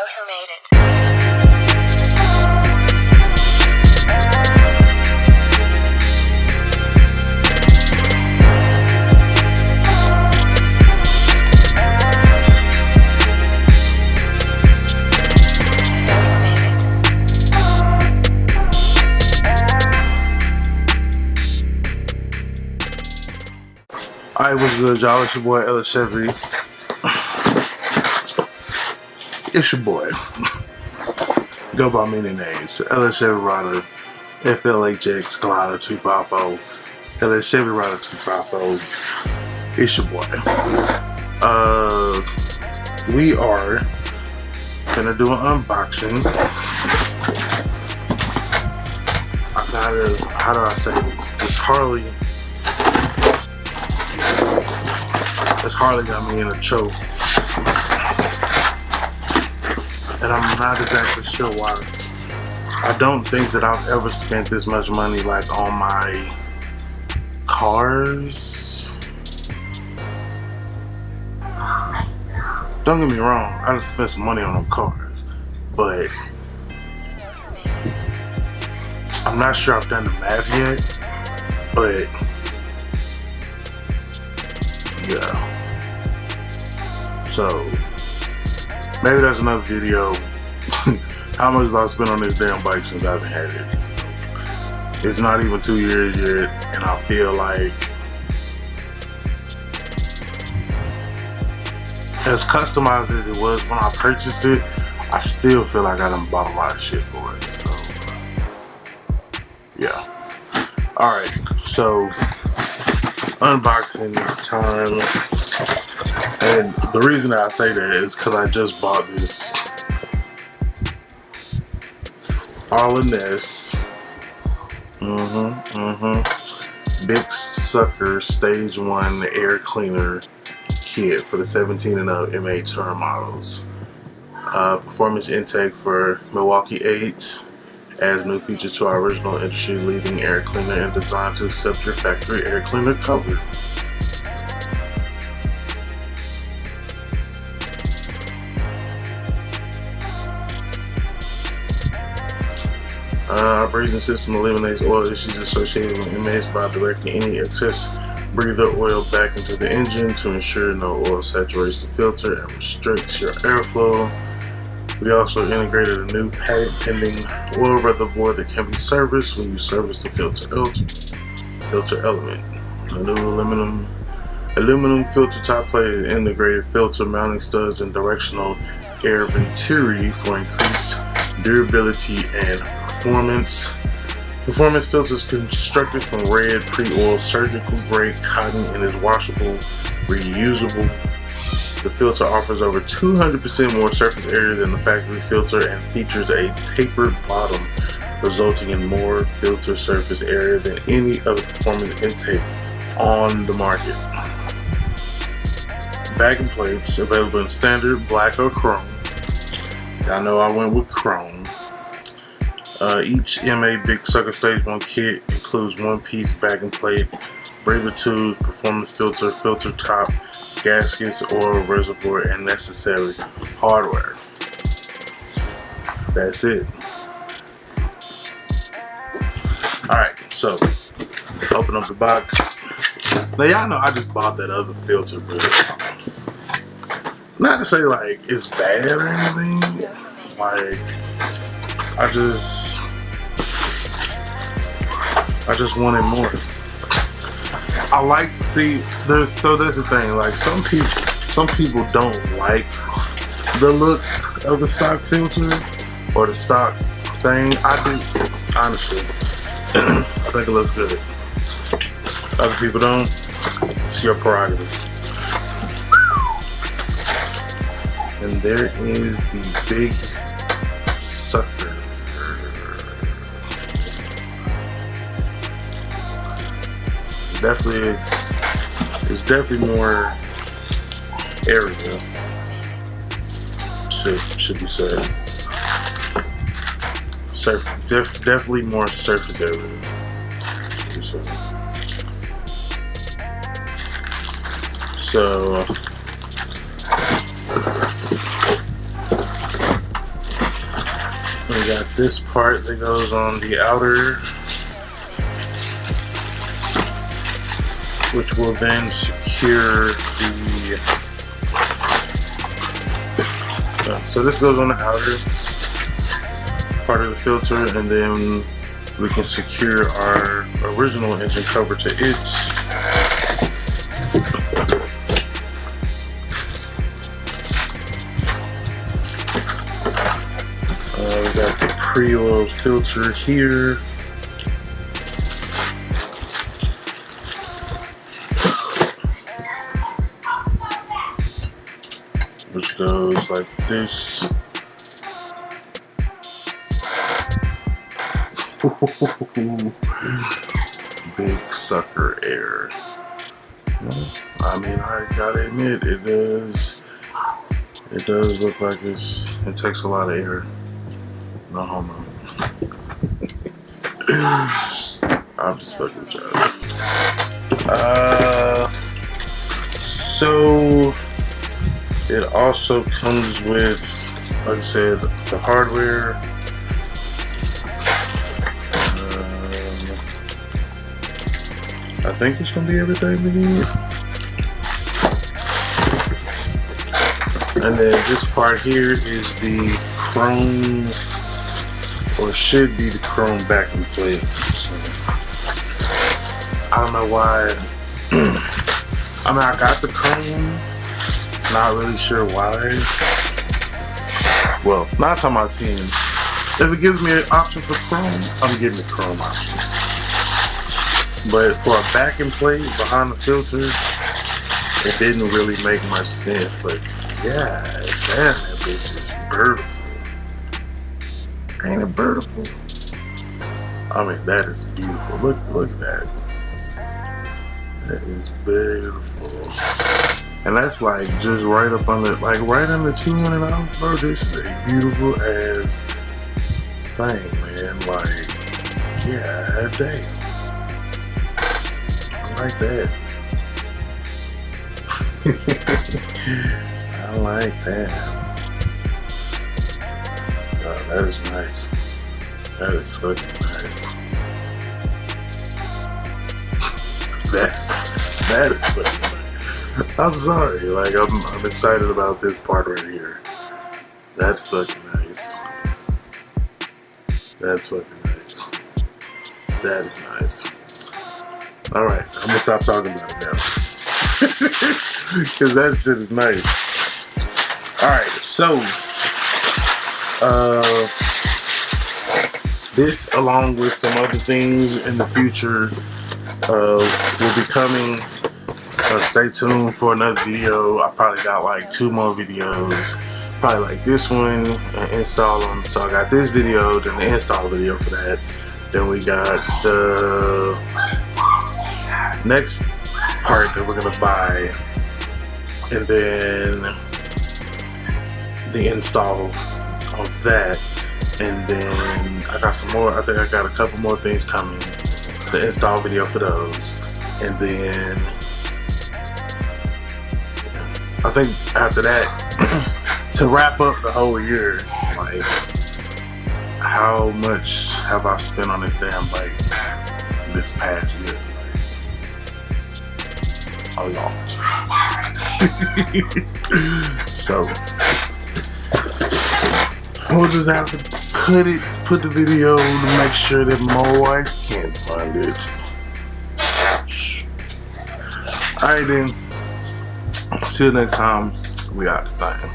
who made it. Alright, what's good, y'all? It's your boy Ella Chevy. It's your boy. Go by many names. Ella Chevy Rider, FLHX Glider 250, Ella Chevy Rider 250. It's your boy. We are gonna do an unboxing. I gotta, how do I say this? This Harley got me in a choke, and I'm not exactly sure why. I don't think that I've ever spent this much money like on my cars. Don't get me wrong, I just spent some money on them cars, but I'm not sure I've done the math yet, but yeah. So maybe that's another video. How much have I spent on this damn bike since I've had it? So it's not even 2 years yet, and I feel like as customized as it was when I purchased it, I still feel like I done bought a lot of shit for it. So yeah. Alright, so unboxing time. And the reason I say that is because I just bought this Arlen Ness Big Sucker Stage 1 Air Cleaner Kit for the 17 and up MA Turn models. Performance intake for Milwaukee 8 adds new features to our original industry leading air cleaner and designed to accept your factory air cleaner cover. Our breathing system eliminates oil issues associated with MAs by directing any excess breather oil back into the engine to ensure no oil saturates the filter and restricts your airflow. We also integrated a new patent-pending oil reservoir that can be serviced when you service the filter element. A new aluminum filter top plate, integrated filter mounting studs, and directional air venturi for increased durability and performance. Performance filters constructed from red pre-oiled surgical grade cotton and is washable, reusable. The filter offers over 200% more surface area than the factory filter and features a tapered bottom, resulting in more filter surface area than any other performance intake on the market. Backing plates available in standard, black, or chrome. I know I went with chrome. Each MA Big Sucker Stage 1 kit includes one-piece backing plate, breather tube, performance filter, filter top, gaskets, oil reservoir, and necessary hardware. That's it. Alright, so open up the box. Now y'all know I just bought that other filter, but not to say like it's bad or anything. Like I just wanted more. I like, see, that's the thing, like some people don't like the look of the stock filter or the stock thing. I do, honestly. I think it looks good. Other people don't. It's your prerogative. And there is the Big Sucker. It's definitely more area. Should be said. Definitely more surface area. Should be said. So We got this part that goes on the outer, which will then secure the, so this goes on the outer part of the filter, and then we can secure our original engine cover to it. We got the pre-oiled filter here. Which goes like this. Big sucker air. I mean, I gotta admit, it does look like it takes a lot of air. No homo. I'm just fucking with y'all. So it also comes with, like I said, the hardware. I think it's gonna be everything we need. And then this part here is the chrome, or should be the chrome backing plate. So, I don't know why. I mean, I got the chrome. Not really sure why. Well, 9 times out of 10, if it gives me an option for chrome, I'm getting the chrome option. But for a backing plate behind the filter, it didn't really make much sense. But yeah, damn, that bitch is beautiful. Ain't it beautiful? I mean, that is beautiful. Look at that. That is beautiful. And that's like just right up under, like right under $200, bro. This is a beautiful ass thing, man. Like, yeah, damn. I like that. I like that. Oh, that is nice. That is fucking nice. That is fucking nice. I'm sorry, like I'm excited about this part right here. That's fucking nice. That's fucking nice. That is nice. Alright, I'm gonna stop talking about it now. Cause that shit is nice. Alright, so this, along with some other things in the future, will be coming. Stay tuned for another video. I probably got like 2 more videos, probably like this one, and install them. So I got this video, then the install video for that. Then we got the next part that we're gonna buy, and then the install of that. And then I got some more. I think I got a couple more things coming. The install video for those, and then I think after that, to wrap up the whole year, like, how much have I spent on this damn bike this past year? Like, a lot. So we'll just have to put the video to make sure that my wife can't find it. Alright then. Until next time, we out this thing.